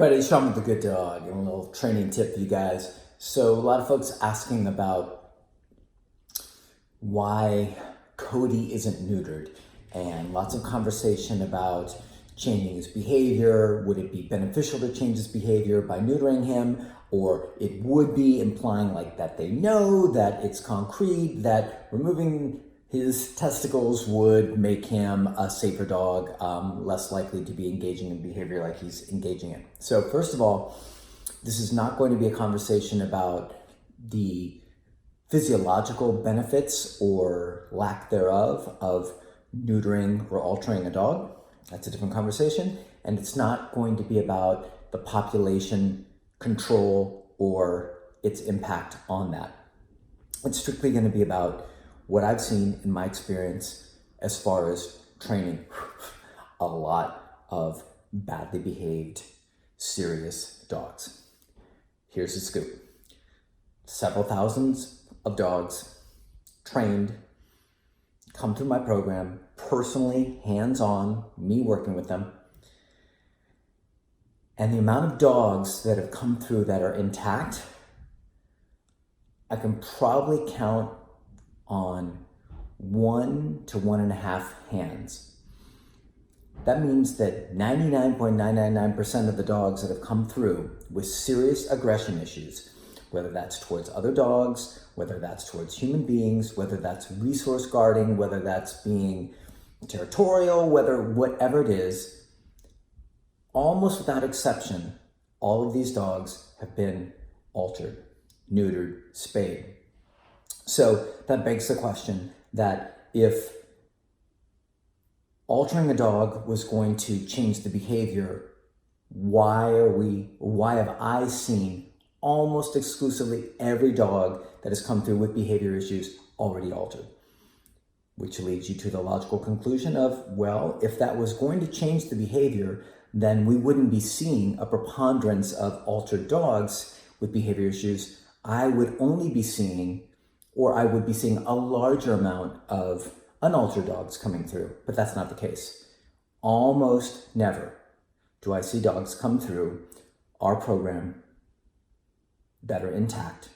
everybody, Sean with the Good Dog, and a little training tip for you guys. So a lot of folks asking about why Cody isn't neutered, and lots of conversation about changing his behavior. Would it be beneficial to change his behavior by neutering him? Or it would be implying like that they know that it's concrete, that removing his testicles would make him a safer dog, less likely to be engaging in behavior like he's engaging in. So first of all, this is not going to be a conversation about the physiological benefits or lack thereof of neutering or altering a dog. That's a different conversation. And it's not going to be about the population control or its impact on that. It's strictly going to be about what I've seen in my experience as far as training a lot of badly behaved, serious dogs. Here's the scoop. Several thousands of dogs trained, come through my program, personally, hands-on, me working with them. And the amount of dogs that have come through that are intact, I can probably count on 1 to 1.5 hands. That means that 99.999% of the dogs that have come through with serious aggression issues, whether that's towards other dogs, whether that's towards human beings, whether that's resource guarding, whether that's being territorial, whatever it is, almost without exception, all of these dogs have been altered, neutered, spayed. So that begs the question that if altering a dog was going to change the behavior, why have I seen almost exclusively every dog that has come through with behavior issues already altered? Which leads you to the logical conclusion of, well, if that was going to change the behavior, then we wouldn't be seeing a preponderance of altered dogs with behavior issues. I would only be seeing, or I would be seeing a larger amount of unaltered dogs coming through, but that's not the case. Almost never do I see dogs come through our program that are intact.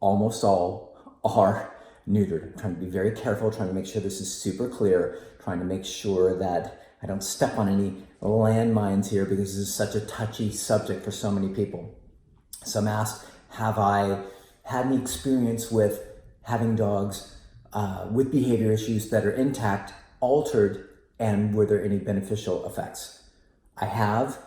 Almost all are neutered. I'm trying to be very careful, trying to make sure this is super clear, trying to make sure that I don't step on any landmines here because this is such a touchy subject for so many people. Some ask, have I had any experience with having dogs with behavior issues that are intact, altered, and were there any beneficial effects? I have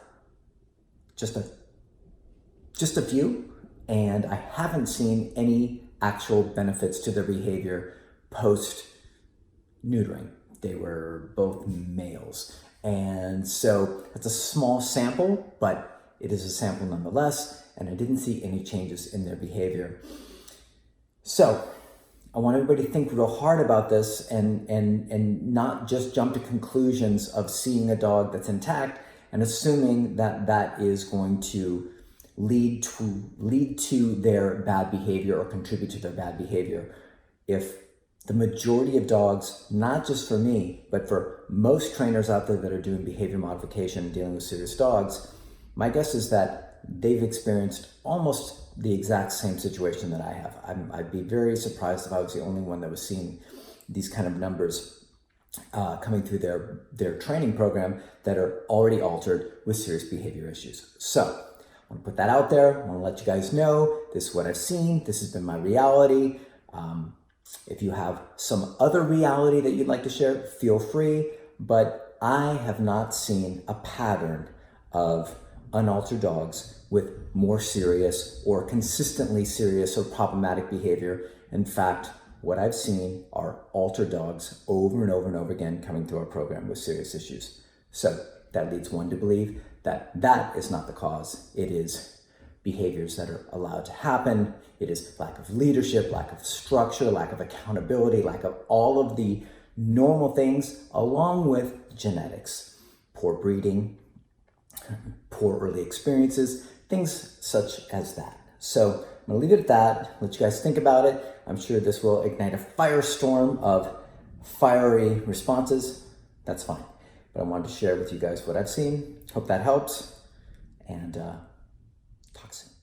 just a few, and I haven't seen any actual benefits to their behavior post neutering. They were both males. And so it's a small sample, but it is a sample nonetheless, and I didn't see any changes in their behavior. So I want everybody to think real hard about this and not just jump to conclusions of seeing a dog that's intact and assuming that that is going to lead to their bad behavior or contribute to their bad behavior. If the majority of dogs, not just for me, but for most trainers out there that are doing behavior modification, dealing with serious dogs, my guess is that they've experienced almost the exact same situation that I have. I'd be very surprised if I was the only one that was seeing these kind of numbers coming through their training program that are already altered with serious behavior issues. So I want to put that out there. I want to let you guys know this is what I've seen. This has been my reality. If you have some other reality that you'd like to share, feel free. But I have not seen a pattern of unaltered dogs with more serious or consistently serious or problematic behavior. In fact, what I've seen are altered dogs over and over and over again coming through our program with serious issues. So that leads one to believe that that is not the cause. It is behaviors that are allowed to happen. It is lack of leadership, lack of structure, lack of accountability, lack of all of the normal things, along with genetics, poor breeding, poor early experiences, things such as that. So I'm gonna leave it at that, let you guys think about it. I'm sure this will ignite a firestorm of fiery responses. That's fine. But I wanted to share with you guys what I've seen. Hope that helps. and talk soon.